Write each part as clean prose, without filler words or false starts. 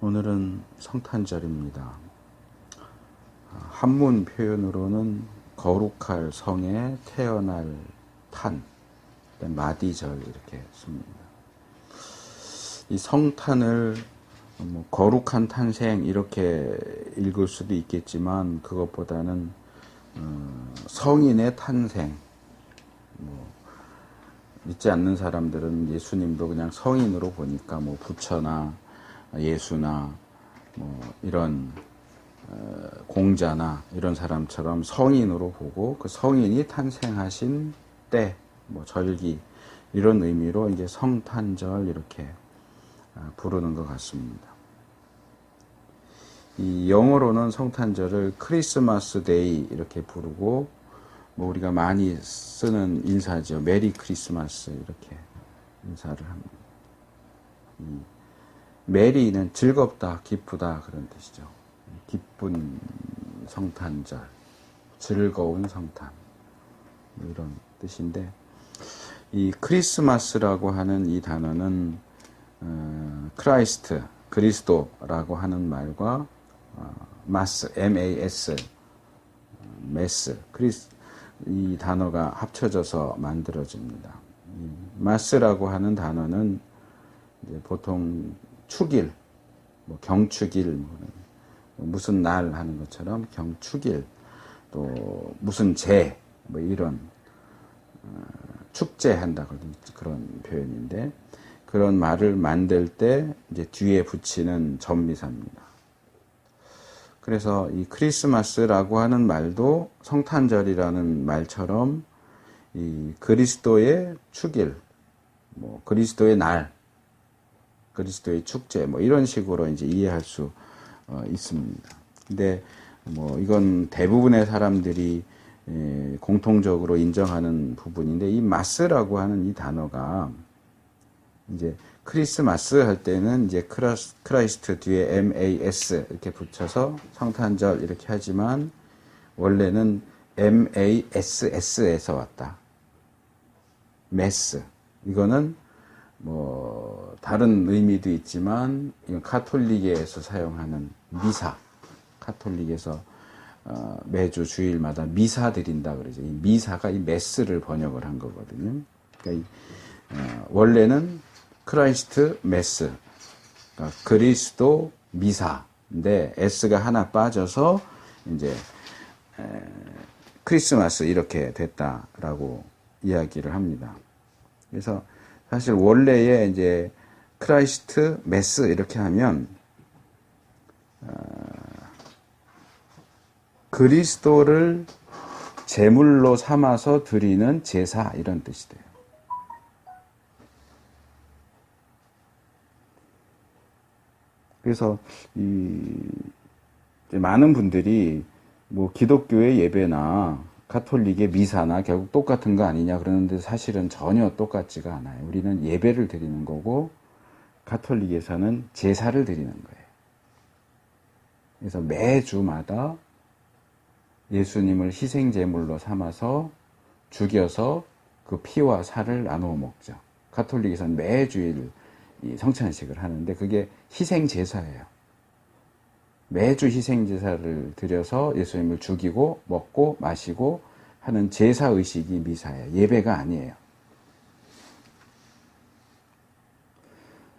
오늘은 성탄절입니다. 한문 표현으로는 거룩할 성에 태어날 탄, 마디절 이렇게 씁니다. 이 성탄을 거룩한 탄생 이렇게 읽을 수도 있겠지만 그것보다는 성인의 탄생, 믿지 않는 사람들은 예수님도 그냥 성인으로 보니까 부처나 예수나 이런 공자나 이런 사람처럼 성인으로 보고 그 성인이 탄생하신 때, 절기 이런 의미로 이제 성탄절 이렇게 부르는 것 같습니다. 이 영어로는 성탄절을 크리스마스 데이 이렇게 부르고 우리가 많이 쓰는 인사죠. 메리 크리스마스 이렇게 인사를 합니다. 메리는 즐겁다, 기쁘다 그런 뜻이죠. 기쁜 성탄절, 즐거운 성탄 이런 뜻인데 이 크리스마스라고 하는 이 단어는 크라이스트, 그리스도라고 하는 말과 마스, M-A-S, 메스, 이 단어가 합쳐져서 만들어집니다. 마스라고 하는 단어는 이제 보통 축일, 경축일, 무슨 날 하는 것처럼 경축일, 또 무슨 제, 이런 축제한다 그런 표현인데 그런 말을 만들 때 이제 뒤에 붙이는 전미사입니다. 그래서 이 크리스마스라고 하는 말도 성탄절이라는 말처럼 이 그리스도의 축일, 그리스도의 날, 그리스도의 축제, 이런 식으로 이제 이해할 수 있습니다. 근데 이건 대부분의 사람들이 공통적으로 인정하는 부분인데 이 마스라고 하는 이 단어가 이제 크리스마스 할 때는 이제 크라이스트 뒤에 MAS 이렇게 붙여서 성탄절 이렇게 하지만 원래는 MASS에서 왔다. 메스. 이거는 다른 의미도 있지만 이건 카톨릭에서 사용하는 미사. 카톨릭에서 매주 주일마다 미사 드린다 그러죠. 이 미사가 이 메스를 번역을 한 거거든요. 그러니까 원래는 크라이스트 메스, 그러니까 그리스도 미사인데 S가 하나 빠져서 이제 크리스마스 이렇게 됐다라고 이야기를 합니다. 그래서 사실 원래의 이제 크라이스트 메스 이렇게 하면 그리스도를 제물로 삼아서 드리는 제사 이런 뜻이 돼요. 그래서 많은 분들이 기독교의 예배나 카톨릭의 미사나 결국 똑같은 거 아니냐 그러는데 사실은 전혀 똑같지가 않아요. 우리는 예배를 드리는 거고 카톨릭에서는 제사를 드리는 거예요. 그래서 매주마다 예수님을 희생제물로 삼아서 죽여서 그 피와 살을 나누어 먹죠. 카톨릭에서는 매주일 이 성찬식을 하는데 그게 희생제사예요. 매주 희생제사를 드려서 예수님을 죽이고 먹고 마시고 하는 제사의식이 미사예요. 예배가 아니에요.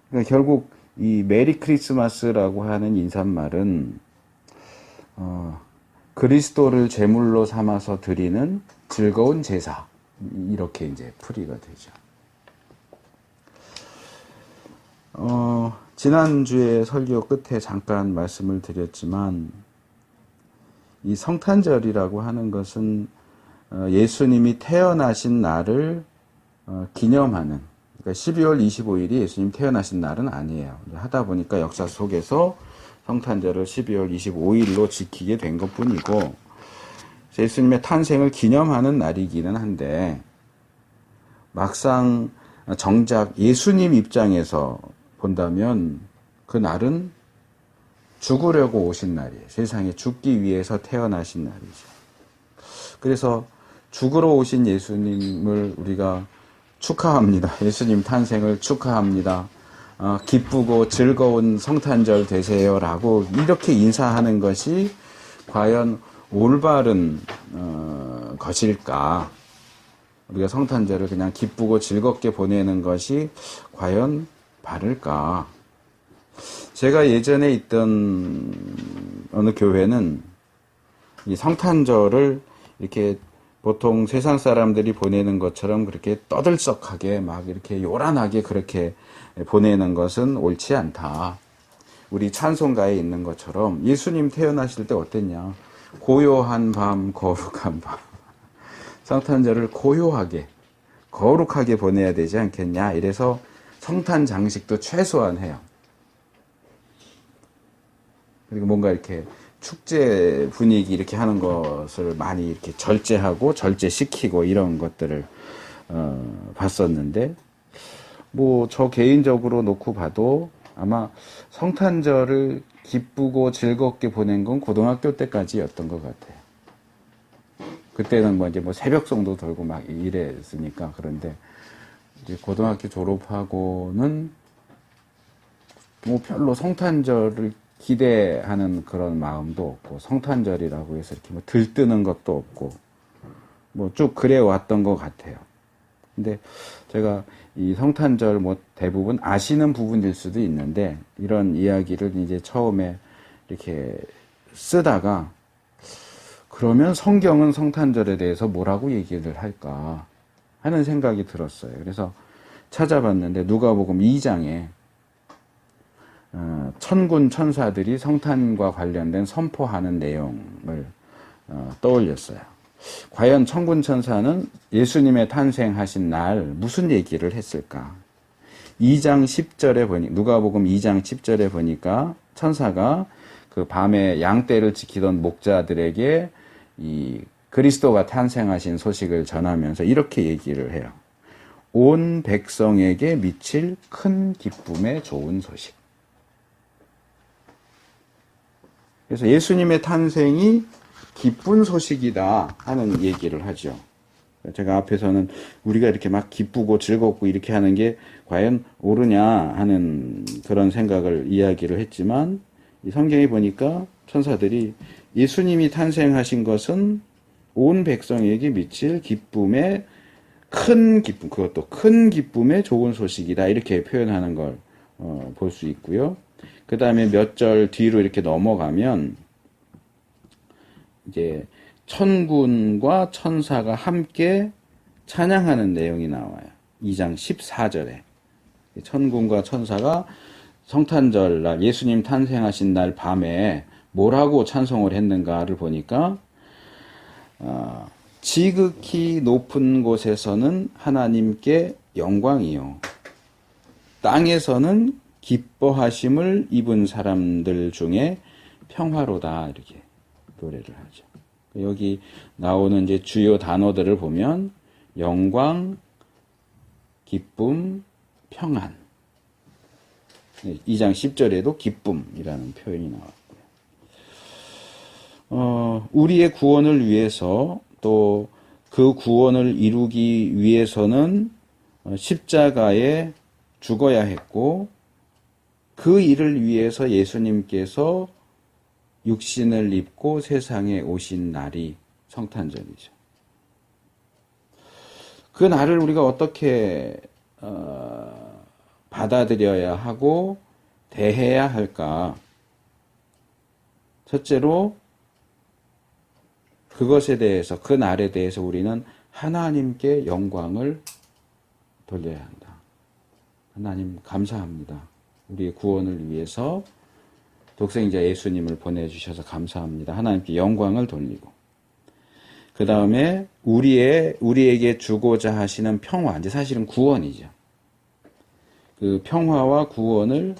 그러니까 결국 이 메리 크리스마스라고 하는 인사말은 그리스도를 제물로 삼아서 드리는 즐거운 제사 이렇게 이제 풀이가 되죠. 지난주에 설교 끝에 잠깐 말씀을 드렸지만 이 성탄절이라고 하는 것은 예수님이 태어나신 날을 기념하는, 그러니까 12월 25일이 예수님 태어나신 날은 아니에요. 하다 보니까 역사 속에서 성탄절을 12월 25일로 지키게 된 것뿐이고 예수님의 탄생을 기념하는 날이기는 한데 막상 정작 예수님 입장에서 본다면 그 날은 죽으려고 오신 날이에요. 세상에 죽기 위해서 태어나신 날이죠. 그래서 죽으러 오신 예수님을 우리가 축하합니다. 예수님 탄생을 축하합니다. 기쁘고 즐거운 성탄절 되세요라고 이렇게 인사하는 것이 과연 올바른 것일까? 우리가 성탄절을 그냥 기쁘고 즐겁게 보내는 것이 과연 바를까? 제가 예전에 있던 어느 교회는 이 성탄절을 이렇게 보통 세상 사람들이 보내는 것처럼 그렇게 떠들썩하게 막 이렇게 요란하게 그렇게 보내는 것은 옳지 않다. 우리 찬송가에 있는 것처럼 예수님 태어나실 때 어땠냐? 고요한 밤, 거룩한 밤. 성탄절을 고요하게, 거룩하게 보내야 되지 않겠냐? 이래서 성탄 장식도 최소한 해요. 그리고 뭔가 이렇게 축제 분위기 이렇게 하는 것을 많이 이렇게 절제하고 절제시키고 이런 것들을 봤었는데, 뭐 저 개인적으로 놓고 봐도 아마 성탄절을 기쁘고 즐겁게 보낸 건 고등학교 때까지였던 것 같아요. 그때는 뭐 이제 뭐 새벽송도 돌고 막 이랬으니까. 그런데 이제 고등학교 졸업하고는 뭐 별로 성탄절을 기대하는 그런 마음도 없고, 성탄절이라고 해서 이렇게 뭐 들뜨는 것도 없고, 뭐 쭉 그래 왔던 것 같아요. 근데 제가 이 성탄절 뭐 대부분 아시는 부분일 수도 있는데, 이런 이야기를 이제 처음에 이렇게 쓰다가, 그러면 성경은 성탄절에 대해서 뭐라고 얘기를 할까 하는 생각이 들었어요. 그래서 찾아봤는데 누가복음 2장에 천군 천사들이 성탄과 관련된 선포하는 내용을 떠올렸어요. 과연 천군 천사는 예수님의 탄생하신 날 무슨 얘기를 했을까? 2장 10절에 보니, 누가복음 2장 10절에 보니까 천사가 그 밤에 양떼를 지키던 목자들에게 이 그리스도가 탄생하신 소식을 전하면서 이렇게 얘기를 해요. 온 백성에게 미칠 큰 기쁨의 좋은 소식. 그래서 예수님의 탄생이 기쁜 소식이다 하는 얘기를 하죠. 제가 앞에서는 우리가 이렇게 막 기쁘고 즐겁고 이렇게 하는 게 과연 옳으냐 하는 그런 생각을 이야기를 했지만, 이 성경에 보니까 천사들이 예수님이 탄생하신 것은 온 백성에게 미칠 기쁨의 큰 기쁨, 그것도 큰 기쁨의 좋은 소식이다 이렇게 표현하는 걸 볼 수 있고요. 그 다음에 몇 절 뒤로 이렇게 넘어가면 이제 천군과 천사가 함께 찬양하는 내용이 나와요. 2장 14절에 천군과 천사가 성탄절 날, 예수님 탄생하신 날 밤에 뭐라고 찬송을 했는가를 보니까 지극히 높은 곳에서는 하나님께 영광이요, 땅에서는 기뻐하심을 입은 사람들 중에 평화로다 이렇게 노래를 하죠. 여기 나오는 이제 주요 단어들을 보면 영광, 기쁨, 평안. 2장 10절에도 기쁨이라는 표현이 나왔고요. 우리의 구원을 위해서, 또 그 구원을 이루기 위해서는 십자가에 죽어야 했고, 그 일을 위해서 예수님께서 육신을 입고 세상에 오신 날이 성탄절이죠. 그 날을 우리가 어떻게 받아들여야 하고 대해야 할까? 첫째로 그것에 대해서, 그 날에 대해서 우리는 하나님께 영광을 돌려야 한다. 하나님 감사합니다. 우리의 구원을 위해서 독생자 예수님을 보내주셔서 감사합니다. 하나님께 영광을 돌리고, 그 다음에 우리에게 주고자 하시는 평화, 이제 사실은 구원이죠. 그 평화와 구원을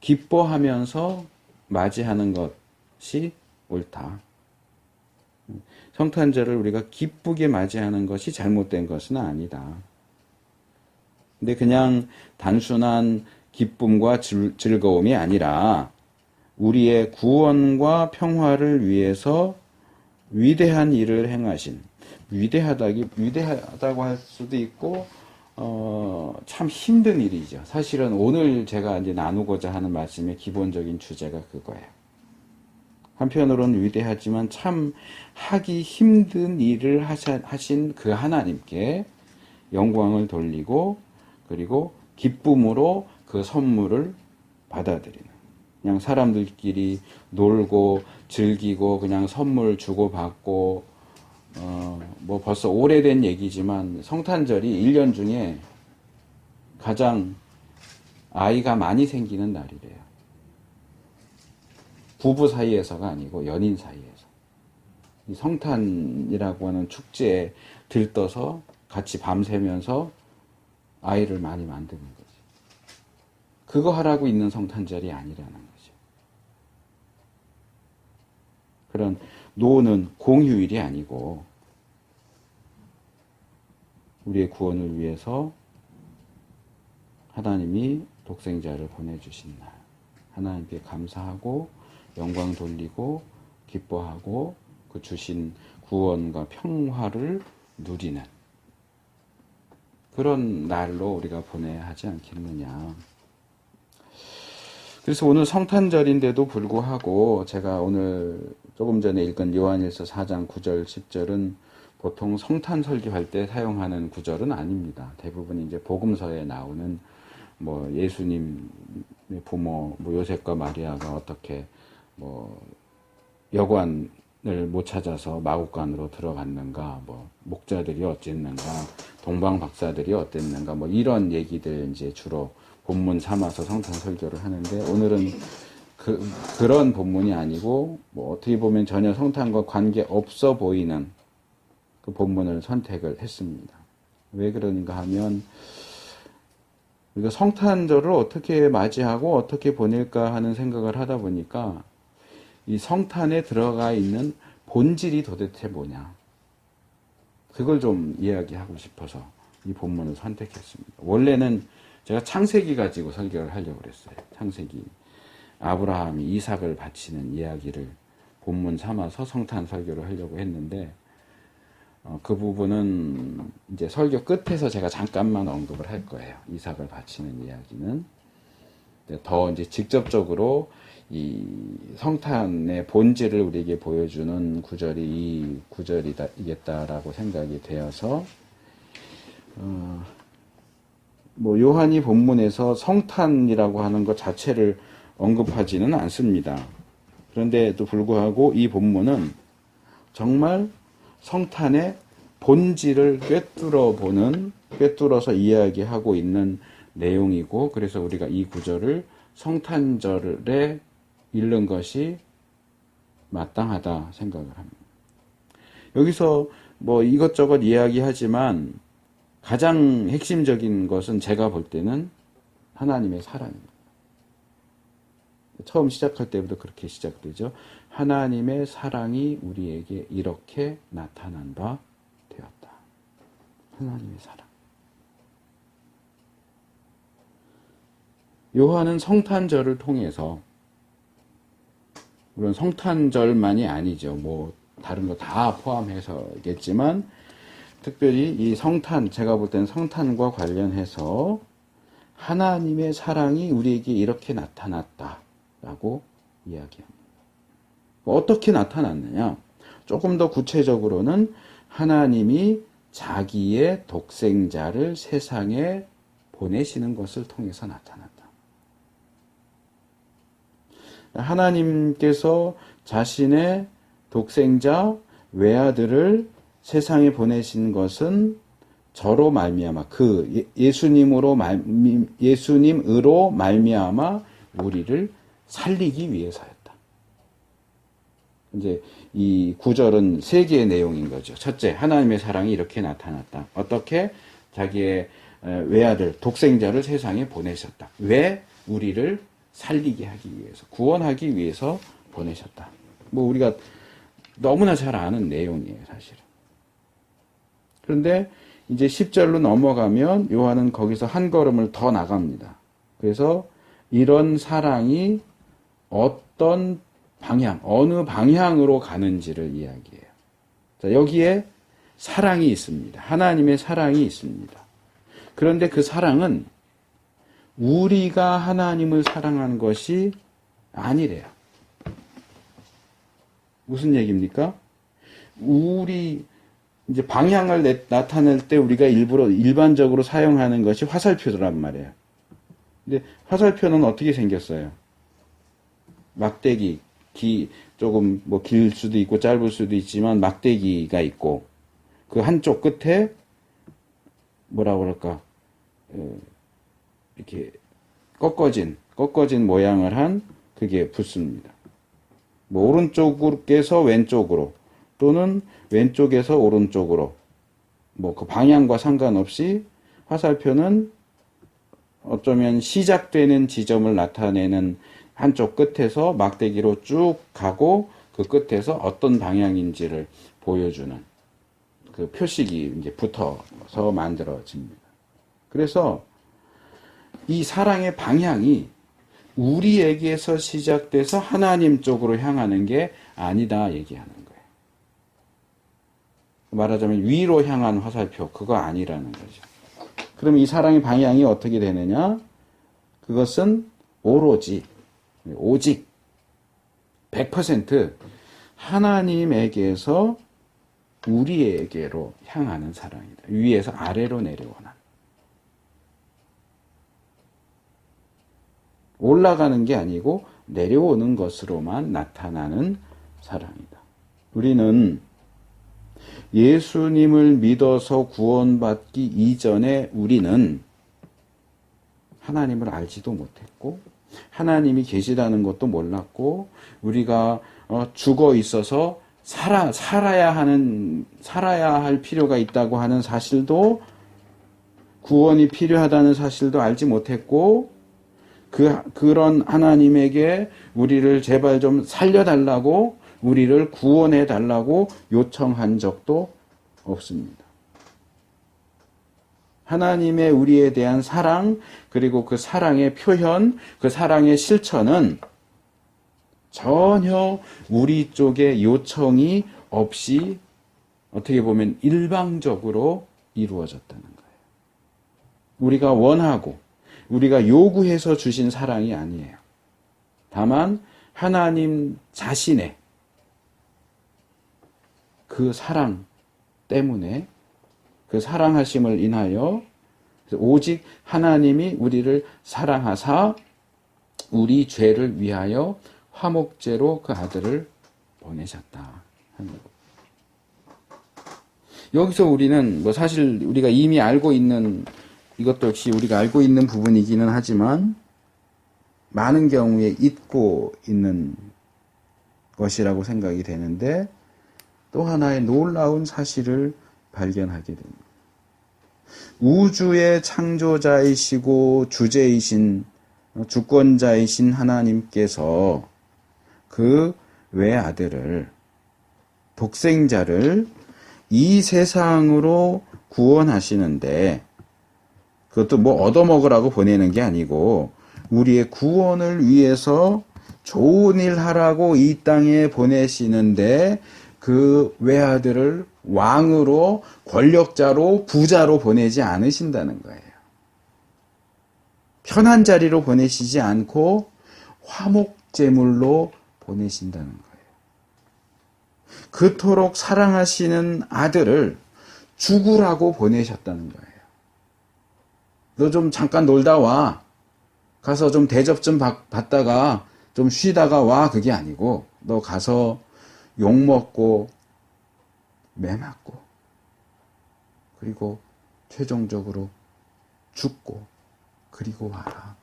기뻐하면서 맞이하는 것이 옳다. 성탄절을 우리가 기쁘게 맞이하는 것이 잘못된 것은 아니다. 근데 그냥 단순한 기쁨과 즐거움이 아니라 우리의 구원과 평화를 위해서 위대한 일을 행하신, 위대하다고 할 수도 있고 참 힘든 일이죠. 사실은 오늘 제가 이제 나누고자 하는 말씀의 기본적인 주제가 그거예요. 한편으로는 위대하지만 참 하기 힘든 일을 하신 그 하나님께 영광을 돌리고 그리고 기쁨으로 그 선물을 받아들이는, 그냥 사람들끼리 놀고 즐기고 그냥 선물 주고받고 뭐 벌써 오래된 얘기지만 성탄절이 1년 중에 가장 아이가 많이 생기는 날이래요. 부부 사이에서가 아니고 연인 사이에서. 이 성탄이라고 하는 축제에 들떠서 같이 밤새면서 아이를 많이 만드는 거지. 그거 하라고 있는 성탄절이 아니라는 거죠. 그런 노는 공휴일이 아니고 우리의 구원을 위해서 하나님이 독생자를 보내주신 날, 하나님께 감사하고 영광 돌리고 기뻐하고 그 주신 구원과 평화를 누리는 그런 날로 우리가 보내야 하지 않겠느냐. 그래서 오늘 성탄절인데도 불구하고 제가 오늘 조금 전에 읽은 요한일서 4장 9절 10절은 보통 성탄 설교할 때 사용하는 구절은 아닙니다. 대부분 이제 복음서에 나오는 뭐 예수님의 부모 뭐 요셉과 마리아가 어떻게 뭐 여관을 못 찾아서 마구간으로 들어갔는가, 뭐 목자들이 어쨌는가, 동방 박사들이 어땠는가, 뭐 이런 얘기들 이제 주로 본문 삼아서 성탄 설교를 하는데 오늘은 그런 본문이 아니고 뭐 어떻게 보면 전혀 성탄과 관계 없어 보이는 그 본문을 선택을 했습니다. 왜 그러는가 하면 우리가 성탄절을 어떻게 맞이하고 어떻게 보낼까 하는 생각을 하다 보니까 이 성탄에 들어가 있는 본질이 도대체 뭐냐, 그걸 좀 이야기하고 싶어서 이 본문을 선택했습니다. 원래는 제가 창세기 가지고 설교를 하려고 그랬어요. 창세기, 아브라함이 이삭을 바치는 이야기를 본문 삼아서 성탄 설교를 하려고 했는데 그 부분은 이제 설교 끝에서 제가 잠깐만 언급을 할 거예요. 이삭을 바치는 이야기는 더 이제 직접적으로 이 성탄의 본질을 우리에게 보여주는 구절이 이 구절이겠다라고 생각이 되어서 뭐 요한이 본문에서 성탄이라고 하는 것 자체를 언급하지는 않습니다. 그런데도 불구하고 이 본문은 정말 성탄의 본질을 꿰뚫어서 이야기하고 있는 내용이고, 그래서 우리가 이 구절을 성탄절에 읽는 것이 마땅하다 생각을 합니다. 여기서 뭐 이것저것 이야기하지만 가장 핵심적인 것은 제가 볼 때는 하나님의 사랑입니다. 처음 시작할 때부터 그렇게 시작되죠. 하나님의 사랑이 우리에게 이렇게 나타난 바 되었다. 하나님의 사랑. 요한은 성탄절을 통해서, 물론 성탄절만이 아니죠. 뭐 다른 거 다 포함해서겠지만 특별히 이 성탄, 제가 볼 때는 성탄과 관련해서 하나님의 사랑이 우리에게 이렇게 나타났다라고 이야기합니다. 어떻게 나타났느냐? 조금 더 구체적으로는 하나님이 자기의 독생자를 세상에 보내시는 것을 통해서 나타났다. 하나님께서 자신의 독생자 외아들을 세상에 보내신 것은 저로 말미암아, 그 예수님으로 말미암아 우리를 살리기 위해서였다. 이제 이 구절은 세 개의 내용인 거죠. 첫째, 하나님의 사랑이 이렇게 나타났다. 어떻게? 자기의 외아들, 독생자를 세상에 보내셨다. 왜? 우리를 살리게 하기 위해서, 구원하기 위해서 보내셨다. 뭐 우리가 너무나 잘 아는 내용이에요, 사실은. 그런데 이제 10절로 넘어가면 요한은 거기서 한 걸음을 더 나갑니다. 그래서 이런 사랑이 어떤 방향, 어느 방향으로 가는지를 이야기해요. 자, 여기에 사랑이 있습니다. 하나님의 사랑이 있습니다. 그런데 그 사랑은 우리가 하나님을 사랑한 것이 아니래요. 무슨 얘기입니까? 우리 이제 방향을 나타낼 때 우리가 일반적으로 사용하는 것이 화살표란 말이에요. 근데 화살표는 어떻게 생겼어요? 막대기, 조금 뭐 길 수도 있고 짧을 수도 있지만 막대기가 있고 그 한쪽 끝에 뭐라 그럴까? 이렇게 꺾어진 모양을 한 그게 붙습니다. 뭐 오른쪽에서 왼쪽으로 또는 왼쪽에서 오른쪽으로 뭐 그 방향과 상관없이 화살표는 어쩌면 시작되는 지점을 나타내는 한쪽 끝에서 막대기로 쭉 가고 그 끝에서 어떤 방향인지를 보여주는 그 표식이 이제 붙어서 만들어집니다. 그래서 이 사랑의 방향이 우리에게서 시작돼서 하나님 쪽으로 향하는 게 아니다 얘기하는 거예요. 말하자면 위로 향한 화살표, 그거 아니라는 거죠. 그럼 이 사랑의 방향이 어떻게 되느냐? 그것은 오직 100% 하나님에게서 우리에게로 향하는 사랑이다. 위에서 아래로 내려오는. 올라가는 게 아니고 내려오는 것으로만 나타나는 사랑이다. 우리는 예수님을 믿어서 구원받기 이전에 우리는 하나님을 알지도 못했고 하나님이 계시다는 것도 몰랐고 우리가 죽어 있어서 살아야 할 필요가 있다고 하는 사실도 구원이 필요하다는 사실도 알지 못했고 그런 하나님에게 우리를 제발 좀 살려달라고 우리를 구원해달라고 요청한 적도 없습니다. 하나님의 우리에 대한 사랑 그리고 그 사랑의 표현, 그 사랑의 실천은 전혀 우리 쪽에 요청이 없이 어떻게 보면 일방적으로 이루어졌다는 거예요. 우리가 원하고 우리가 요구해서 주신 사랑이 아니에요. 다만 하나님 자신의 그 사랑 때문에 그 사랑하심을 인하여 오직 하나님이 우리를 사랑하사 우리 죄를 위하여 화목제로 그 아들을 보내셨다 하는 것. 여기서 우리는 뭐 사실 우리가 이미 알고 있는 이것도 역시 우리가 알고 있는 부분이기는 하지만 많은 경우에 잊고 있는 것이라고 생각이 되는데 또 하나의 놀라운 사실을 발견하게 됩니다. 우주의 창조자이시고 주제이신 주권자이신 하나님께서 그 외아들을 독생자를 이 세상으로 구원하시는데 그것도 뭐 얻어먹으라고 보내는 게 아니고 우리의 구원을 위해서 좋은 일 하라고 이 땅에 보내시는데 그 외아들을 왕으로 권력자로 부자로 보내지 않으신다는 거예요. 편한 자리로 보내시지 않고 화목제물로 보내신다는 거예요. 그토록 사랑하시는 아들을 죽으라고 보내셨다는 거예요. 너 좀 잠깐 놀다 와. 가서 좀 대접 좀 받다가 좀 쉬다가 와. 그게 아니고 너 가서 욕먹고 매 맞고 그리고 최종적으로 죽고 그리고 와라.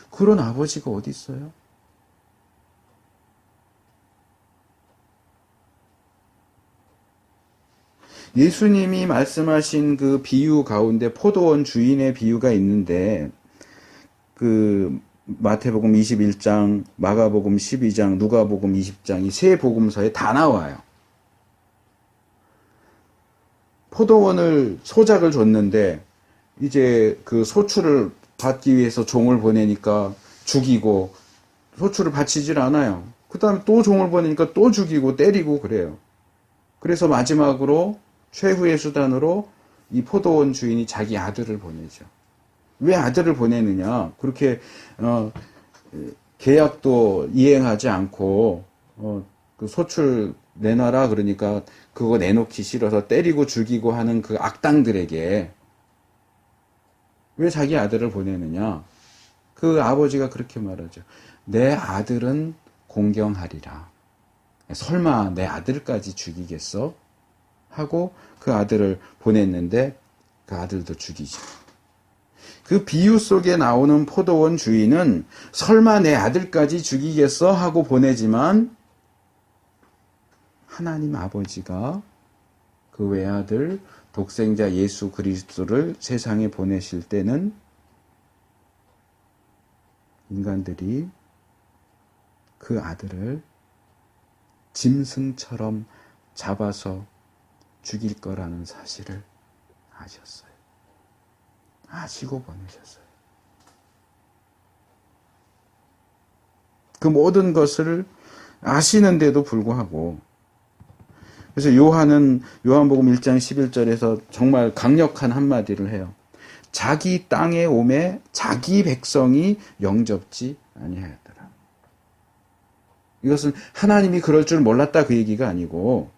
그런 아버지가 어디 있어요? 예수님이 말씀하신 그 비유 가운데 포도원 주인의 비유가 있는데 그 마태복음 21장, 마가복음 12장, 누가복음 20장 이 세 복음서에 다 나와요. 포도원을 소작을 줬는데 이제 그 소출을 받기 위해서 종을 보내니까 죽이고 소출을 바치질 않아요. 그 다음에 또 종을 보내니까 또 죽이고 때리고 그래요. 그래서 마지막으로 최후의 수단으로 이 포도원 주인이 자기 아들을 보내죠. 왜 아들을 보내느냐? 그렇게 계약도 이행하지 않고 그 소출 내놔라 그러니까 그거 내놓기 싫어서 때리고 죽이고 하는 그 악당들에게 왜 자기 아들을 보내느냐? 그 아버지가 그렇게 말하죠. 내 아들은 공경하리라. 설마 내 아들까지 죽이겠어? 하고 그 아들을 보냈는데 그 아들도 죽이죠. 그 비유 속에 나오는 포도원 주인은 설마 내 아들까지 죽이겠어? 하고 보내지만 하나님 아버지가 그 외아들 독생자 예수 그리스도를 세상에 보내실 때는 인간들이 그 아들을 짐승처럼 잡아서 죽일 거라는 사실을 아셨어요. 아시고 보내셨어요. 그 모든 것을 아시는데도 불구하고 그래서 요한복음 1장 11절에서 정말 강력한 한마디를 해요. 자기 땅에 오매 자기 백성이 영접지 아니하였더라. 이것은 하나님이 그럴 줄 몰랐다 그 얘기가 아니고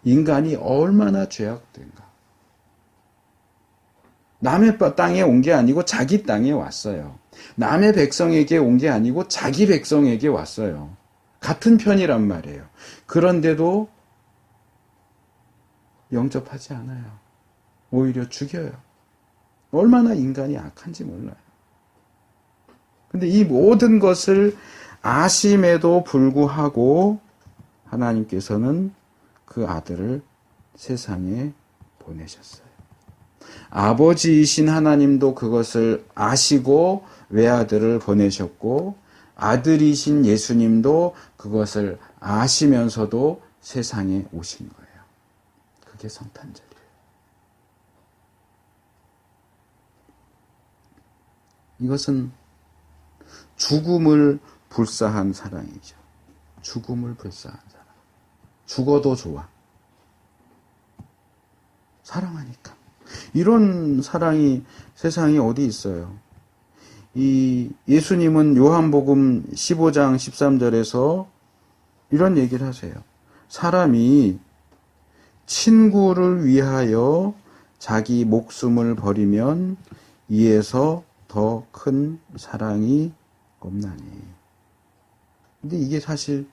인간이 얼마나 죄악된가. 남의 땅에 온 게 아니고 자기 땅에 왔어요. 남의 백성에게 온 게 아니고 자기 백성에게 왔어요. 같은 편이란 말이에요. 그런데도 영접하지 않아요. 오히려 죽여요. 얼마나 인간이 악한지 몰라요. 근데 이 모든 것을 아심에도 불구하고 하나님께서는 그 아들을 세상에 보내셨어요. 아버지이신 하나님도 그것을 아시고 외아들을 보내셨고 아들이신 예수님도 그것을 아시면서도 세상에 오신 거예요. 그게 성탄절이에요. 이것은 죽음을 불사한 사랑이죠. 죽음을 불사한 사랑. 죽어도 좋아. 사랑하니까. 이런 사랑이 세상에 어디 있어요? 이 예수님은 요한복음 15장 13절에서 이런 얘기를 하세요. 사람이 친구를 위하여 자기 목숨을 버리면 이에서 더 큰 사랑이 없나니. 근데 이게 사실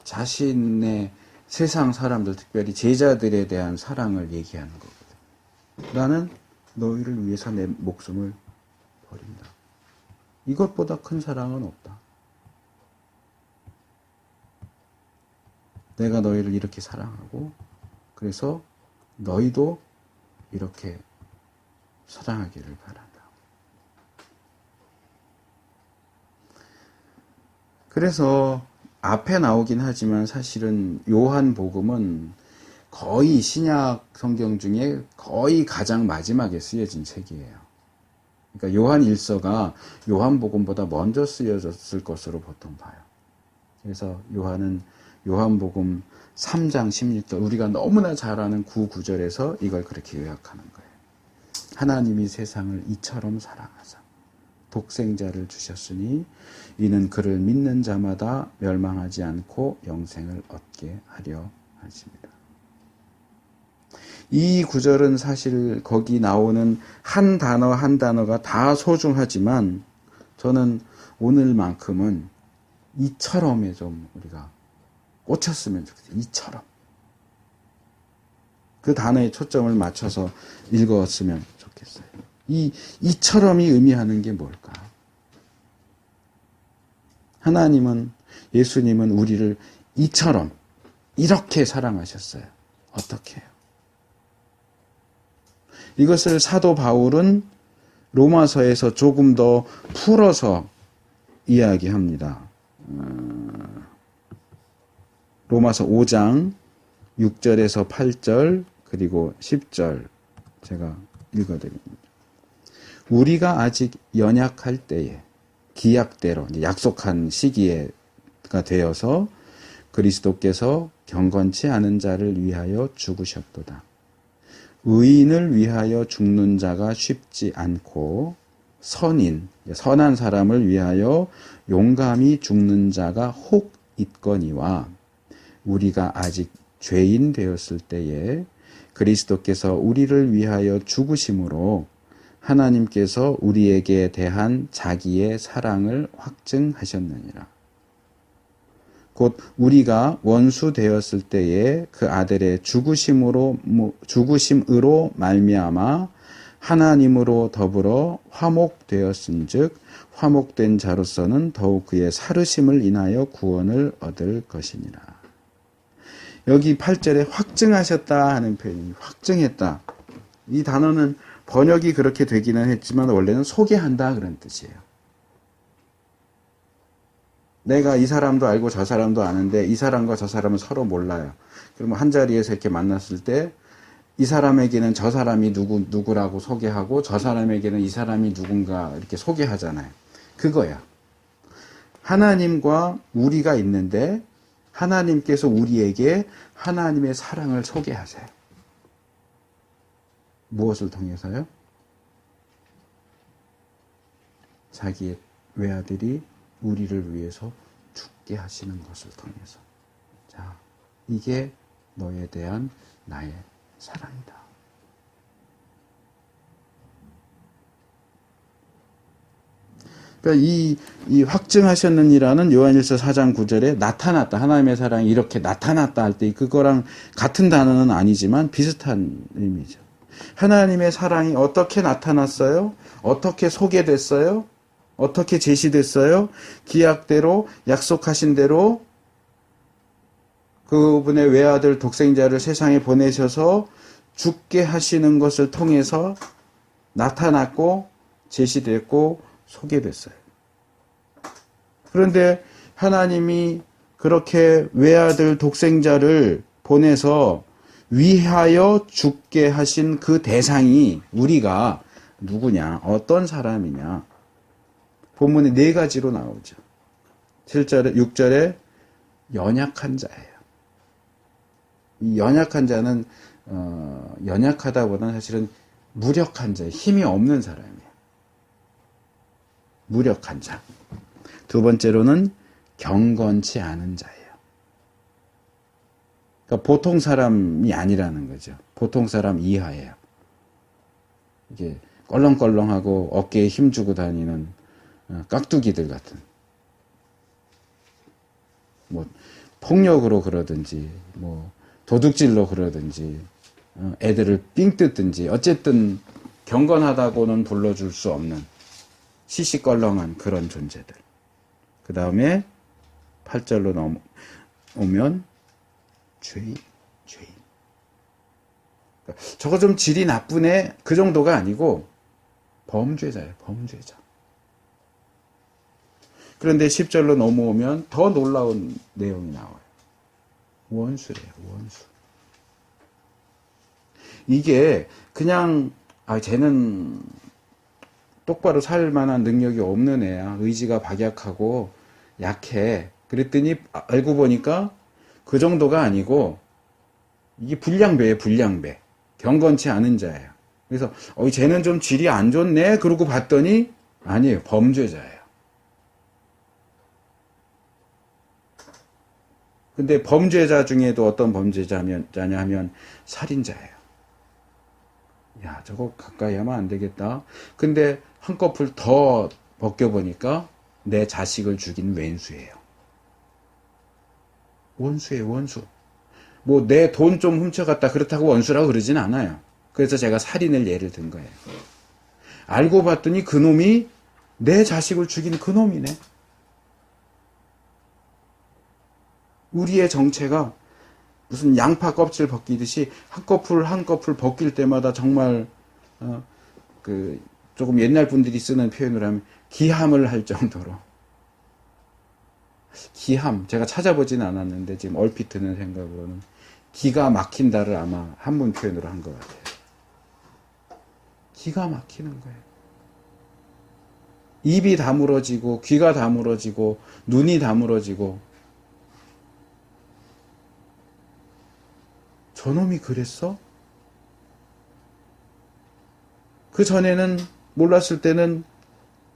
자신의 세상 사람들, 특별히 제자들에 대한 사랑을 얘기하는 거거든요. 나는 너희를 위해서 내 목숨을 버린다. 이것보다 큰 사랑은 없다. 내가 너희를 이렇게 사랑하고 그래서 너희도 이렇게 사랑하기를 바란다. 그래서 앞에 나오긴 하지만 사실은 요한복음은 거의 신약 성경 중에 거의 가장 마지막에 쓰여진 책이에요. 그러니까 요한 일서가 요한복음보다 먼저 쓰여졌을 것으로 보통 봐요. 그래서 요한은 요한복음 3장 16절, 우리가 너무나 잘 아는 9절에서 이걸 그렇게 요약하는 거예요. 하나님이 세상을 이처럼 사랑하사 독생자를 주셨으니 이는 그를 믿는 자마다 멸망하지 않고 영생을 얻게 하려 하십니다. 이 구절은 사실 거기 나오는 한 단어 한 단어가 다 소중하지만 저는 오늘만큼은 이처럼에 좀 우리가 꽂혔으면 좋겠어요. 이처럼. 그 단어에 초점을 맞춰서 읽었으면 좋겠어요. 이처럼이 의미하는 게 뭘까? 하나님은, 예수님은 우리를 이처럼, 이렇게 사랑하셨어요. 어떻게 해요? 이것을 사도 바울은 로마서에서 조금 더 풀어서 이야기합니다. 로마서 5장 6절에서 8절 그리고 10절 제가 읽어드립니다. 우리가 아직 연약할 때에 기약대로 약속한 시기가 되어서 그리스도께서 경건치 않은 자를 위하여 죽으셨도다. 의인을 위하여 죽는 자가 쉽지 않고 선인, 선한 사람을 위하여 용감히 죽는 자가 혹 있거니와 우리가 아직 죄인 되었을 때에 그리스도께서 우리를 위하여 죽으심으로 하나님께서 우리에게 대한 자기의 사랑을 확증하셨느니라. 곧 우리가 원수 되었을 때에 그 아들의 죽으심으로 말미암아 하나님으로 더불어 화목되었은즉 화목된 자로서는 더욱 그의 살으심을 인하여 구원을 얻을 것이니라. 여기 8절에 확증하셨다 하는 표현이 확증했다. 이 단어는 번역이 그렇게 되기는 했지만 원래는 소개한다 그런 뜻이에요. 내가 이 사람도 알고 저 사람도 아는데 이 사람과 저 사람은 서로 몰라요. 그러면 한 자리에서 이렇게 만났을 때 이 사람에게는 저 사람이 누구라고 소개하고 저 사람에게는 이 사람이 누군가 이렇게 소개하잖아요. 그거야. 하나님과 우리가 있는데 하나님께서 우리에게 하나님의 사랑을 소개하세요. 무엇을 통해서요? 자기의 외아들이 우리를 위해서 죽게 하시는 것을 통해서. 자, 이게 너에 대한 나의 사랑이다. 그러니까 이 확증하셨느니라는 요한일서 4장 9절에 나타났다. 하나님의 사랑이 이렇게 나타났다 할 때 그거랑 같은 단어는 아니지만 비슷한 의미죠. 하나님의 사랑이 어떻게 나타났어요? 어떻게 소개됐어요? 어떻게 제시됐어요? 기약대로 약속하신 대로 그분의 외아들 독생자를 세상에 보내셔서 죽게 하시는 것을 통해서 나타났고 제시됐고 소개됐어요. 그런데 하나님이 그렇게 외아들 독생자를 보내서 위하여 죽게 하신 그 대상이 우리가 누구냐? 어떤 사람이냐? 본문에 4가지로 나오죠. 7절에, 6절에 연약한 자예요. 이 연약한 자는 연약하다보다는 사실은 무력한 자예요. 힘이 없는 사람이에요. 무력한 자. 2번째로는 경건치 않은 자예요. 그러니까 보통 사람이 아니라는 거죠. 보통 사람 이하예요. 이게 껄렁껄렁하고 어깨에 힘주고 다니는 깍두기들 같은. 뭐 폭력으로 그러든지 뭐 도둑질로 그러든지 애들을 삥 뜯든지 어쨌든 경건하다고는 불러줄 수 없는 시시껄렁한 그런 존재들. 그 다음에 8절로 넘어오면 죄인. 저거 좀 질이 나쁘네 그 정도가 아니고 범죄자예요. 범죄자. 그런데 10절로 넘어오면 더 놀라운 내용이 나와요. 원수래요. 원수. 이게 그냥 쟤는 똑바로 살 만한 능력이 없는 애야. 의지가 박약하고 약해. 그랬더니 알고 보니까 그 정도가 아니고 이게 불량배예요. 불량배. 경건치 않은 자예요. 그래서 쟤는 좀 질이 안 좋네. 그러고 봤더니 아니에요. 범죄자예요. 근데 범죄자 중에도 어떤 범죄자냐 하면 살인자예요. 야, 저거 가까이 하면 안 되겠다. 근데 한꺼풀 더 벗겨보니까 내 자식을 죽인 왼수예요. 원수예요, 원수. 뭐 내 돈 좀 훔쳐갔다 그렇다고 원수라고 그러진 않아요. 그래서 제가 살인을 예를 든 거예요. 알고 봤더니 그놈이 내 자식을 죽인 그놈이네. 우리의 정체가 무슨 양파 껍질 벗기듯이 한꺼풀 한꺼풀 벗길 때마다 정말 조금 옛날 분들이 쓰는 표현으로 하면 기함을 할 정도로 기함 제가 찾아보진 않았는데 지금 얼핏 드는 생각으로는 기가 막힌다를 아마 한문 표현으로 한 것 같아요. 기가 막히는 거예요. 입이 다물어지고 귀가 다물어지고 눈이 다물어지고 저놈이 그랬어? 그 전에는 몰랐을 때는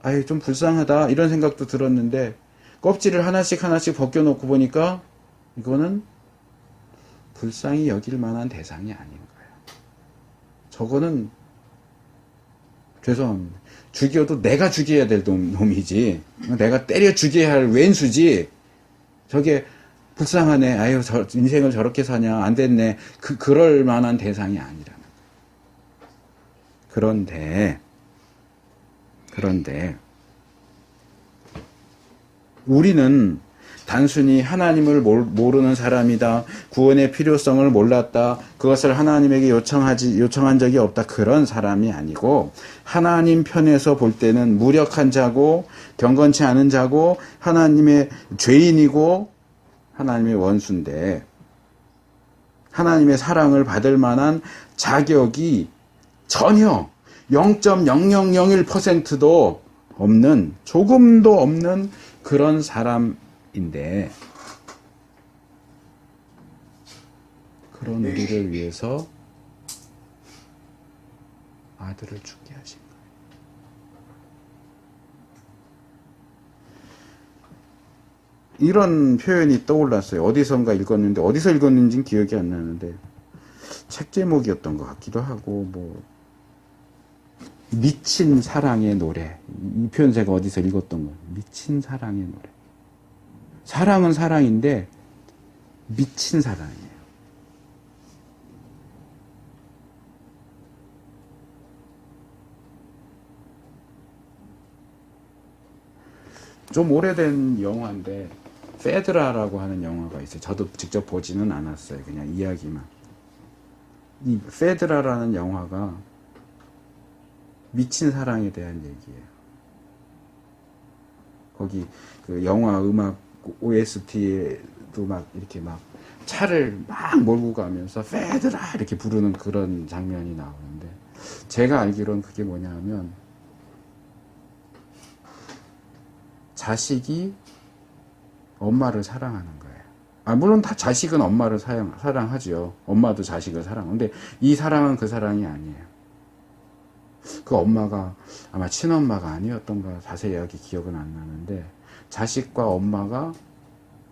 아유 좀 불쌍하다 이런 생각도 들었는데 껍질을 하나씩 하나씩 벗겨놓고 보니까 이거는 불쌍히 여길 만한 대상이 아닌 거예요. 저거는 죄송합니다. 죽여도 내가 죽여야 될 놈이지. 내가 때려 죽여야 할 왼수지. 저게 불쌍하네. 아유, 인생을 저렇게 사냐. 안 됐네. 그럴 만한 대상이 아니라는 거예요. 그런데, 우리는 단순히 하나님을 모르는 사람이다. 구원의 필요성을 몰랐다. 그것을 하나님에게 요청한 적이 없다. 그런 사람이 아니고 하나님 편에서 볼 때는 무력한 자고 경건치 않은 자고 하나님의 죄인이고 하나님의 원수인데 하나님의 사랑을 받을 만한 자격이 전혀 0.0001%도 없는 조금도 없는 그런 사람인데 그런 우리를 위해서 아들을 죽게 하신 거예요. 이런 표현이 떠올랐어요. 어디선가 읽었는데 어디서 읽었는지는 기억이 안 나는데 책 제목이었던 것 같기도 하고 뭐 미친 사랑의 노래. 이 표현 제가 어디서 읽었던 거예요. 미친 사랑의 노래. 사랑은 사랑인데 미친 사랑이에요. 좀 오래된 영화인데 페드라라고 하는 영화가 있어요. 저도 직접 보지는 않았어요. 그냥 이야기만. 이 페드라라는 영화가 미친 사랑에 대한 얘기예요. 거기 그 영화 음악 OST에도 막 이렇게 막 차를 막 몰고 가면서 페드라 이렇게 부르는 그런 장면이 나오는데 제가 알기로는 그게 뭐냐면 자식이 엄마를 사랑하는 거예요. 물론 다 자식은 엄마를 사랑하죠. 엄마도 자식을 사랑하는데 이 사랑은 그 사랑이 아니에요. 그 엄마가 아마 친엄마가 아니었던가 자세하게 기억은 안 나는데 자식과 엄마가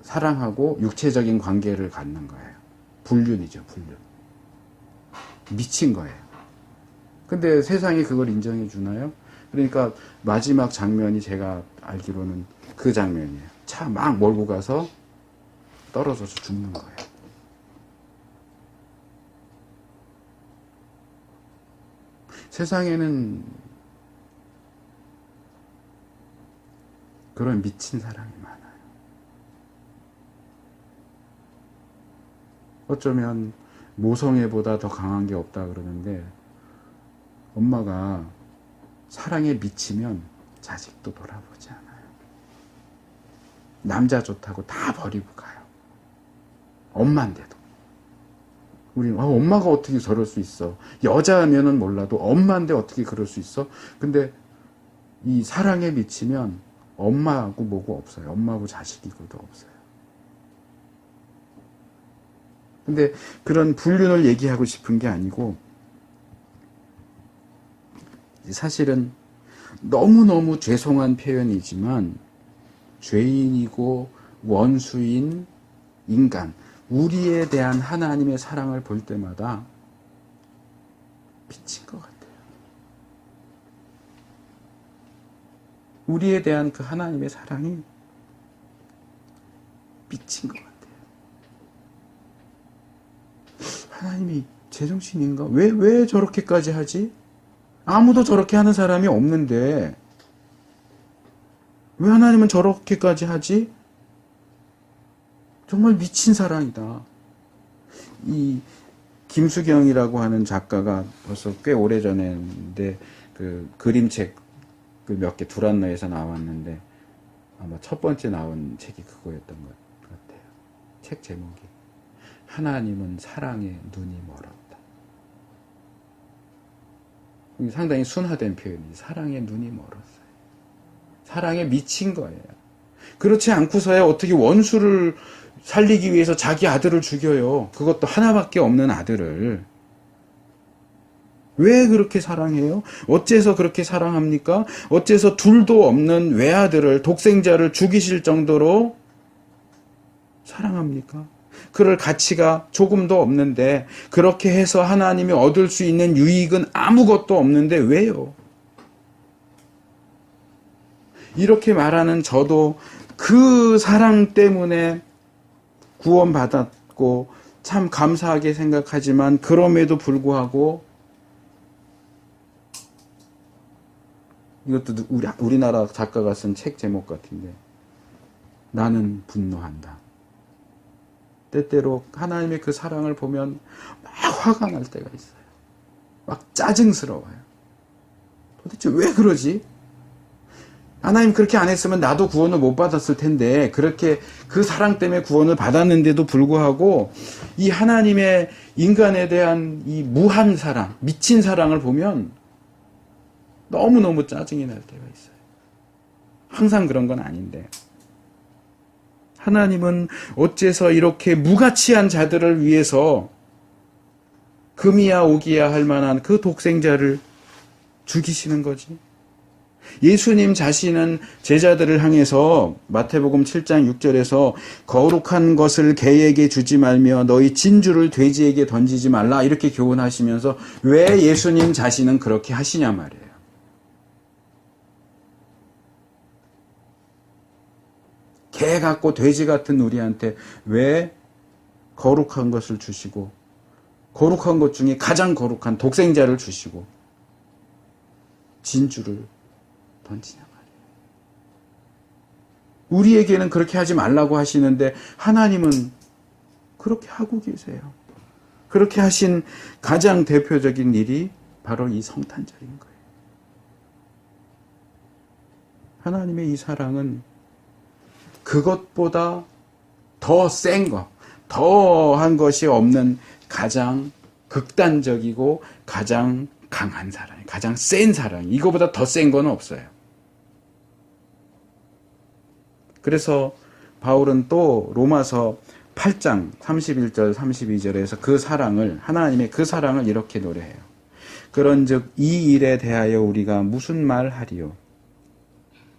사랑하고 육체적인 관계를 갖는 거예요. 불륜이죠, 불륜. 미친 거예요. 근데 세상이 그걸 인정해 주나요? 그러니까 마지막 장면이 제가 알기로는 그 장면이에요. 차 막 몰고 가서 떨어져서 죽는 거예요. 세상에는 그런 미친 사람이 많아요. 어쩌면 모성애보다 더 강한 게 없다 그러는데 엄마가 사랑에 미치면 자식도 돌아보지 않아요. 남자 좋다고 다 버리고 가요. 엄마인데도. 우리는 엄마가 어떻게 저럴 수 있어. 여자면은 몰라도 엄마인데 어떻게 그럴 수 있어. 근데 이 사랑에 미치면 엄마하고 뭐고 없어요. 엄마하고 자식이고도 없어요. 근데 그런 불륜을 얘기하고 싶은 게 아니고 사실은 너무너무 죄송한 표현이지만 죄인이고 원수인 인간, 우리에 대한 하나님의 사랑을 볼 때마다 미친 것 같아요. 우리에 대한 그 하나님의 사랑이 미친 것 같아요. 하나님이 제정신인가? 왜 저렇게까지 하지? 아무도 저렇게 하는 사람이 없는데 왜 하나님은 저렇게까지 하지? 정말 미친 사랑이다. 이 김수경이라고 하는 작가가 벌써 꽤 오래전인데 그 그림책 몇 개 두란노에서 나왔는데 아마 첫 번째 나온 책이 그거였던 것 같아요. 책 제목이 하나님은 사랑에 눈이 멀었다. 상당히 순화된 표현이 사랑에 눈이 멀었어요. 사랑에 미친 거예요. 그렇지 않고서야 어떻게 원수를 살리기 위해서 자기 아들을 죽여요. 그것도 하나밖에 없는 아들을. 왜 그렇게 사랑해요? 어째서 그렇게 사랑합니까? 어째서 둘도 없는 외아들을, 독생자를 죽이실 정도로 사랑합니까? 그럴 가치가 조금도 없는데, 그렇게 해서 하나님이 얻을 수 있는 유익은 아무것도 없는데 왜요? 이렇게 말하는 저도 그 사랑 때문에 구원받았고 참 감사하게 생각하지만, 그럼에도 불구하고 이것도 우리나라 작가가 쓴 책 제목 같은데, 나는 분노한다. 때때로 하나님의 그 사랑을 보면 막 화가 날 때가 있어요. 막 짜증스러워요. 도대체 왜 그러지? 하나님 그렇게 안 했으면 나도 구원을 못 받았을 텐데, 그렇게 그 사랑 때문에 구원을 받았는데도 불구하고 이 하나님의 인간에 대한 이 무한 사랑, 미친 사랑을 보면 너무너무 짜증이 날 때가 있어요. 항상 그런 건 아닌데, 하나님은 어째서 이렇게 무가치한 자들을 위해서 금이야 오기야 할 만한 그 독생자를 죽이시는 거지? 예수님 자신은 제자들을 향해서 마태복음 7장 6절에서 거룩한 것을 개에게 주지 말며 너희 진주를 돼지에게 던지지 말라, 이렇게 교훈하시면서 왜 예수님 자신은 그렇게 하시냐 말이에요. 개 같고 돼지 같은 우리한테 왜 거룩한 것을 주시고, 거룩한 것 중에 가장 거룩한 독생자를 주시고 진주를 던지냐 말이에요. 우리에게는 그렇게 하지 말라고 하시는데 하나님은 그렇게 하고 계세요. 그렇게 하신 가장 대표적인 일이 바로 이 성탄절인 거예요. 하나님의 이 사랑은 그것보다 더 센 거, 더한 것이 없는 가장 극단적이고 가장 강한 사랑, 가장 센 사랑, 이거보다 더 센 건 없어요. 그래서 바울은 또 로마서 8장 31절 32절에서 그 사랑을, 하나님의 그 사랑을 이렇게 노래해요. 그런즉 이 일에 대하여 우리가 무슨 말 하리요?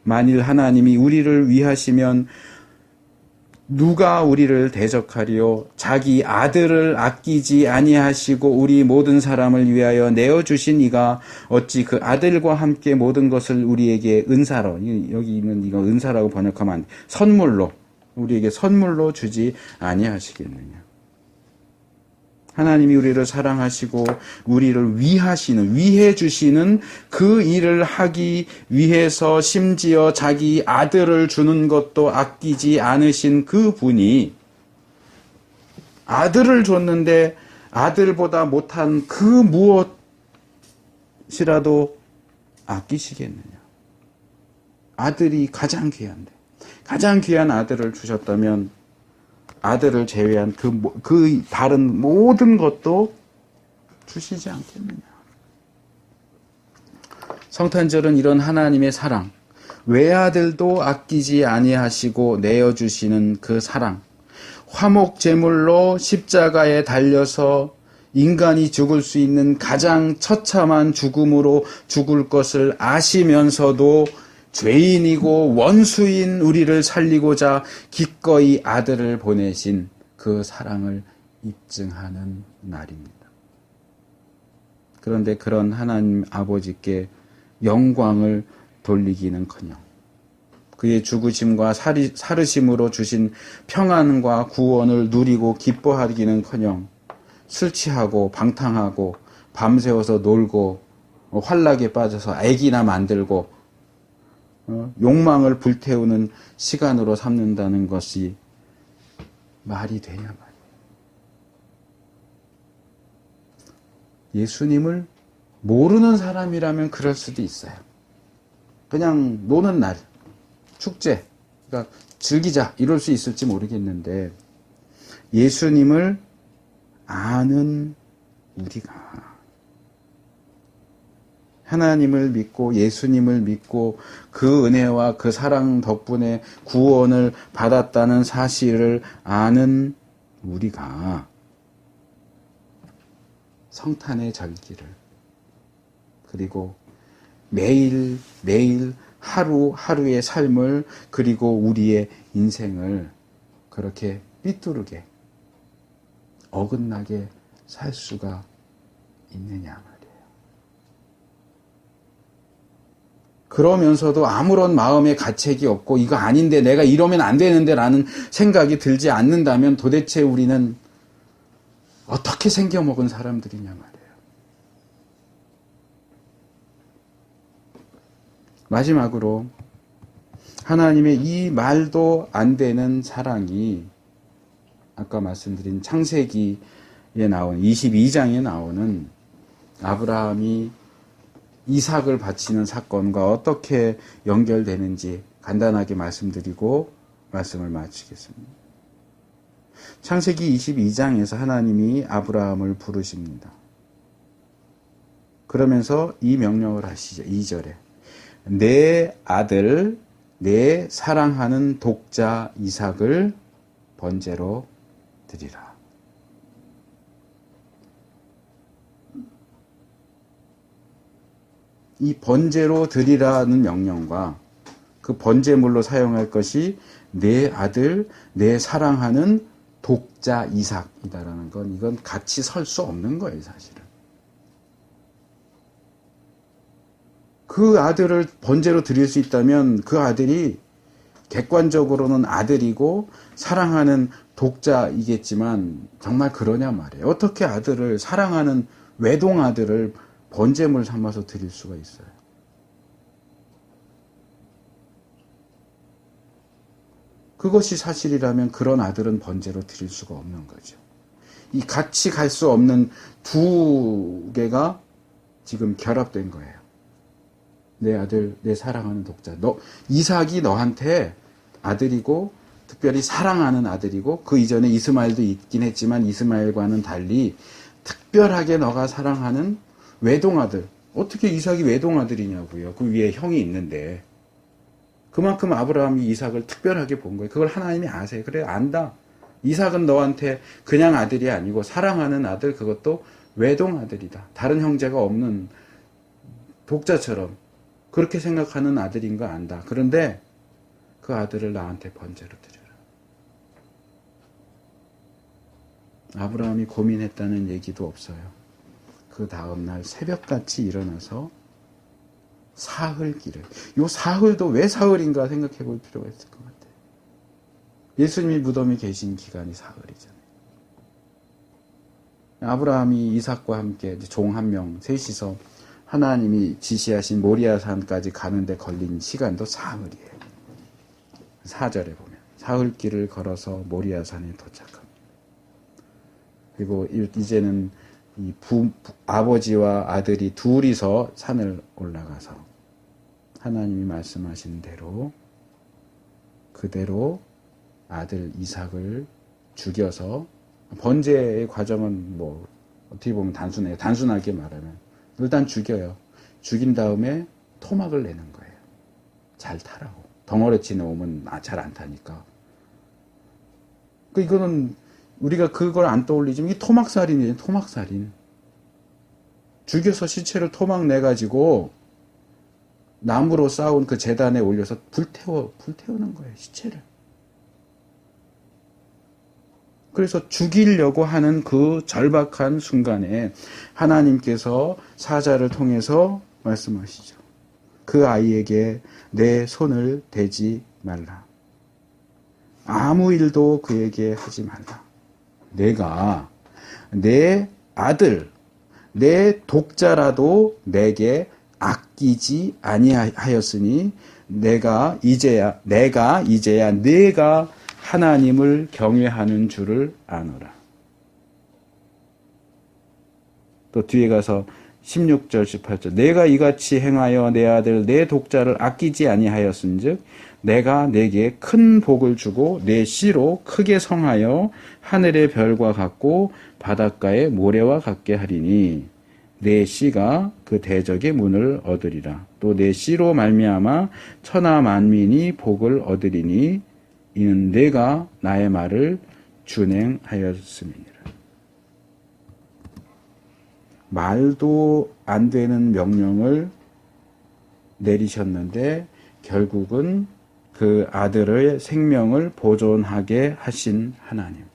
만일 하나님이 우리를 위하시면 누가 우리를 대적하리요? 자기 아들을 아끼지 아니하시고 우리 모든 사람을 위하여 내어주신 이가 어찌 그 아들과 함께 모든 것을 우리에게 은사로, 여기는 이거 은사라고 번역하면 안 돼, 선물로, 우리에게 선물로 주지 아니하시겠느냐. 하나님이 우리를 사랑하시고 우리를 위해 주시는 그 일을 하기 위해서 심지어 자기 아들을 주는 것도 아끼지 않으신 그 분이 아들을 줬는데 아들보다 못한 그 무엇이라도 아끼시겠느냐. 아들이 가장 귀한데, 가장 귀한 아들을 주셨다면 아들을 제외한 그 다른 모든 것도 주시지 않겠느냐. 성탄절은 이런 하나님의 사랑, 외아들도 아끼지 아니하시고 내어주시는 그 사랑, 화목 제물로 십자가에 달려서 인간이 죽을 수 있는 가장 처참한 죽음으로 죽을 것을 아시면서도 죄인이고 원수인 우리를 살리고자 기꺼이 아들을 보내신 그 사랑을 입증하는 날입니다. 그런데 그런 하나님 아버지께 영광을 돌리기는커녕 그의 죽으심과 살으심으로 주신 평안과 구원을 누리고 기뻐하기는커녕 술 취하고 방탕하고 밤새워서 놀고 환락에 빠져서 애기나 만들고 욕망을 불태우는 시간으로 삼는다는 것이 말이 되냐 말이에요. 예수님을 모르는 사람이라면 그럴 수도 있어요. 그냥 노는 날, 축제, 그러니까 즐기자 이럴 수 있을지 모르겠는데, 예수님을 아는 우리가, 하나님을 믿고 예수님을 믿고 그 은혜와 그 사랑 덕분에 구원을 받았다는 사실을 아는 우리가 성탄의 절기를, 그리고 매일 매일 하루하루의 삶을 그리고 우리의 인생을 그렇게 삐뚤게 어긋나게 살 수가 있느냐 말이에요. 그러면서도 아무런 마음의 가책이 없고 이거 아닌데 내가 이러면 안 되는데 라는 생각이 들지 않는다면 도대체 우리는 어떻게 생겨먹은 사람들이냐 말이에요. 마지막으로 하나님의 이 말도 안 되는 사랑이 아까 말씀드린 창세기에 나온 22장에 나오는 아브라함이 이삭을 바치는 사건과 어떻게 연결되는지 간단하게 말씀드리고 말씀을 마치겠습니다. 창세기 22장에서 하나님이 아브라함을 부르십니다. 그러면서 이 명령을 하시죠. 2절에 내 아들 내 사랑하는 독자 이삭을 번제로 드리라. 이 번제로 드리라는 명령과 그 번제물로 사용할 것이 내 아들 내 사랑하는 독자 이삭이다라는 건 이건 같이 설 수 없는 거예요, 사실은. 그 아들을 번제로 드릴 수 있다면 그 아들이 객관적으로는 아들이고 사랑하는 독자이겠지만 정말 그러냐 말이에요. 어떻게 아들을 사랑하는 외동 아들을 번제물 삼아서 드릴 수가 있어요. 그것이 사실이라면 그런 아들은 번제로 드릴 수가 없는 거죠. 이 같이 갈 수 없는 두 개가 지금 결합된 거예요. 내 아들, 내 사랑하는 독자. 이삭이 너한테 아들이고 특별히 사랑하는 아들이고 그 이전에 이스마엘도 있긴 했지만 이스마엘과는 달리 특별하게 너가 사랑하는 외동아들. 어떻게 이삭이 외동아들이냐고요. 그 위에 형이 있는데. 그만큼 아브라함이 이삭을 특별하게 본 거예요. 그걸 하나님이 아세요. 그래, 안다. 이삭은 너한테 그냥 아들이 아니고 사랑하는 아들, 그것도 외동아들이다. 다른 형제가 없는 독자처럼 그렇게 생각하는 아들인 거 안다. 그런데 그 아들을 나한테 번제로 드려라. 아브라함이 고민했다는 얘기도 없어요. 그 다음날 새벽같이 일어나서 사흘길을. 이 사흘도 왜 사흘인가 생각해 볼 필요가 있을 것 같아요. 예수님이 무덤에 계신 기간이 사흘이잖아요. 아브라함이 이삭과 함께 종 한 명 셋이서 하나님이 지시하신 모리아산까지 가는데 걸린 시간도 사흘이에요. 4절에 보면 사흘길을 걸어서 모리아산에 도착합니다. 그리고 이제는 이 아버지와 아들이 둘이서 산을 올라가서 하나님이 말씀하신 대로 그대로 아들 이삭을 죽여서 번제의 과정은 뭐 어떻게 보면 단순해요. 단순하게 말하면 일단 죽여요. 죽인 다음에 토막을 내는 거예요. 잘 타라고. 덩어리치는 오면 잘 안 타니까. 이거는 우리가 그걸 안 떠올리지만 이 토막살인이에요. 토막살인. 죽여서 시체를 토막 내가지고 나무로 쌓은 그 제단에 올려서 불태우는 거예요. 시체를. 그래서 죽이려고 하는 그 절박한 순간에 하나님께서 사자를 통해서 말씀하시죠. 그 아이에게 내 손을 대지 말라. 아무 일도 그에게 하지 말라. 내가 내 아들, 내 독자라도 내게 아끼지 아니하였으니 내가 이제야 네가 하나님을 경외하는 줄을 아노라. 또 뒤에 가서 16절 18절 내가 이같이 행하여 내 아들 내 독자를 아끼지 아니하였은즉 내가 내게 큰 복을 주고 내 씨로 크게 성하여 하늘의 별과 같고 바닷가의 모래와 같게 하리니 내 씨가 그 대적의 문을 얻으리라. 또 내 씨로 말미암아 천하 만민이 복을 얻으리니 이는 내가 나의 말을 준행하였음이니라. 말도 안 되는 명령을 내리셨는데 결국은 그 아들의 생명을 보존하게 하신 하나님.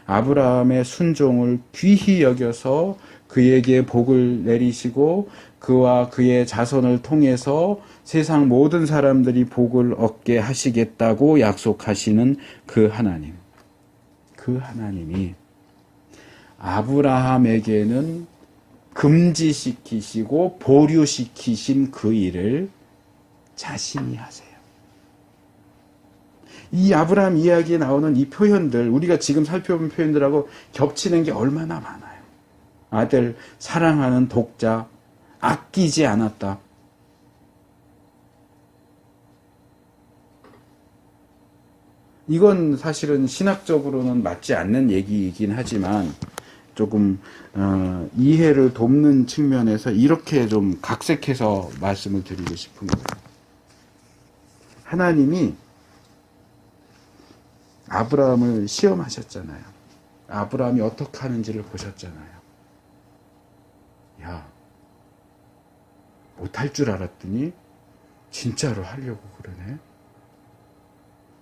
아브라함의 순종을 귀히 여겨서 그에게 복을 내리시고 그와 그의 자손을 통해서 세상 모든 사람들이 복을 얻게 하시겠다고 약속하시는 그 하나님. 그 하나님이 아브라함에게는 금지시키시고 보류시키신 그 일을 자신이 하세요. 이 아브라함 이야기에 나오는 이 표현들, 우리가 지금 살펴본 표현들하고 겹치는 게 얼마나 많아요. 아들, 사랑하는 독자, 아끼지 않았다. 이건 사실은 신학적으로는 맞지 않는 얘기이긴 하지만 조금 이해를 돕는 측면에서 이렇게 좀 각색해서 말씀을 드리고 싶은 거예요. 하나님이 아브라함을 시험하셨잖아요. 아브라함이 어떻게 하는지를 보셨잖아요. 야, 못할 줄 알았더니 진짜로 하려고 그러네.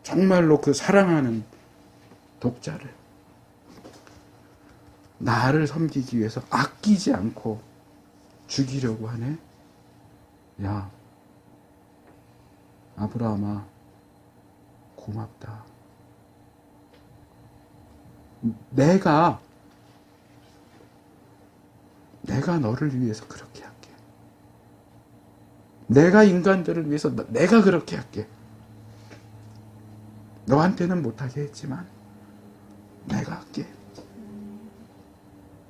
정말로 그 사랑하는 독자를 나를 섬기기 위해서 아끼지 않고 죽이려고 하네. 야, 아브라함아, 고맙다. 내가 너를 위해서 그렇게 할게. 내가 인간들을 위해서 내가 그렇게 할게. 너한테는 못하게 했지만 내가 할게.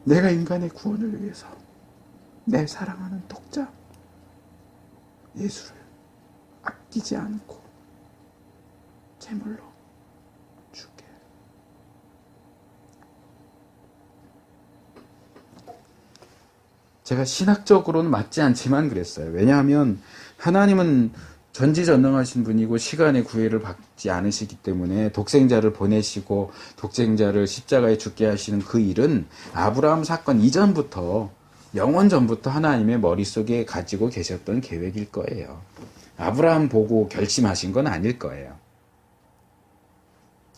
내가 인간의 구원을 위해서 내 사랑하는 독자 예수를 아끼지 않고 제물로 줄게. 제가 신학적으로는 맞지 않지만 그랬어요. 왜냐하면 하나님은 전지전능하신 분이고 시간의 구애를 받지 않으시기 때문에 독생자를 보내시고 독생자를 십자가에 죽게 하시는 그 일은 아브라함 사건 이전부터 영원 전부터 하나님의 머릿속에 가지고 계셨던 계획일 거예요. 아브라함 보고 결심하신 건 아닐 거예요.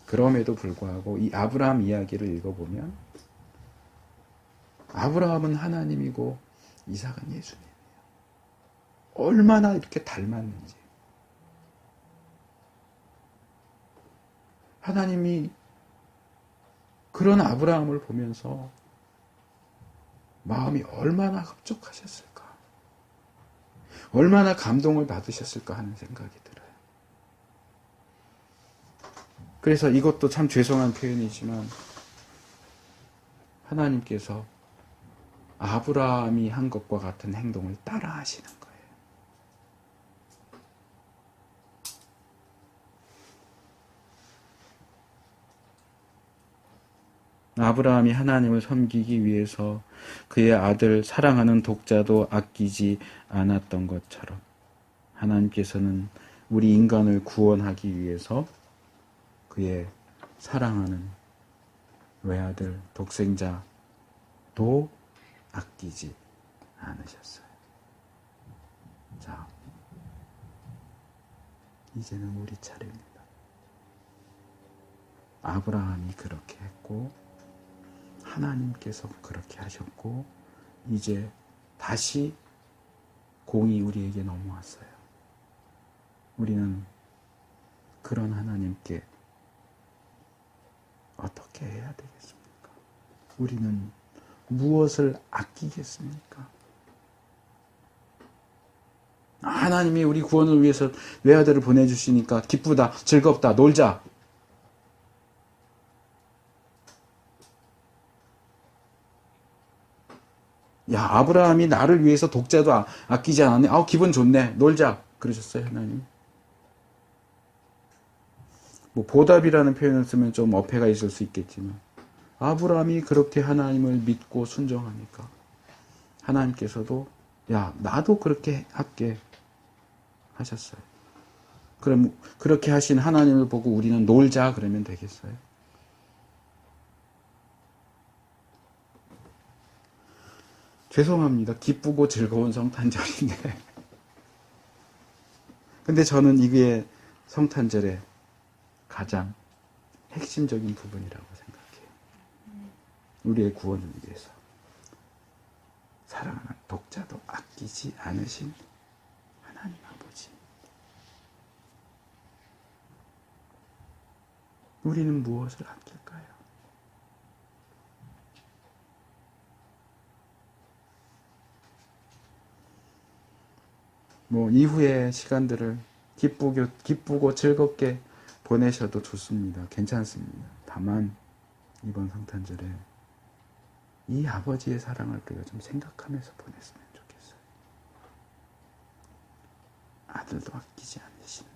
그럼에도 불구하고 이 아브라함 이야기를 읽어보면 아브라함은 하나님이고 이삭은 예수님이에요. 얼마나 이렇게 닮았는지. 하나님이 그런 아브라함을 보면서 마음이 얼마나 흡족하셨을까, 얼마나 감동을 받으셨을까 하는 생각이 들어요. 그래서 이것도 참 죄송한 표현이지만 하나님께서 아브라함이 한 것과 같은 행동을 따라 하시는 거예요. 아브라함이 하나님을 섬기기 위해서 그의 아들 사랑하는 독자도 아끼지 않았던 것처럼 하나님께서는 우리 인간을 구원하기 위해서 그의 사랑하는 외아들 독생자도 아끼지 않으셨어요. 자, 이제는 우리 차례입니다. 아브라함이 그렇게 했고 하나님께서 그렇게 하셨고 이제 다시 공이 우리에게 넘어왔어요. 우리는 그런 하나님께 어떻게 해야 되겠습니까? 우리는 무엇을 아끼겠습니까? 하나님이 우리 구원을 위해서 외아들을 보내주시니까 기쁘다, 즐겁다, 놀자. 야, 아브라함이 나를 위해서 독자도 아끼지 않았네. 기분 좋네. 놀자. 그러셨어요, 하나님. 뭐 보답이라는 표현을 쓰면 좀 어폐가 있을 수 있겠지만 아브라함이 그렇게 하나님을 믿고 순종하니까 하나님께서도 야, 나도 그렇게 할게 하셨어요. 그럼 그렇게 하신 하나님을 보고 우리는 놀자 그러면 되겠어요? 죄송합니다. 기쁘고 즐거운 성탄절인데. 근데 저는 이게 성탄절의 가장 핵심적인 부분이라고 생각해요. 우리의 구원을 위해서 사랑하는 독자도 아끼지 않으신 하나님 아버지. 우리는 무엇을 아낄까요? 뭐 이후의 시간들을 기쁘고 즐겁게 보내셔도 좋습니다. 괜찮습니다. 다만 이번 성탄절에 이 아버지의 사랑을 우리가 좀 생각하면서 보냈으면 좋겠어요. 아들도 아끼지 않으신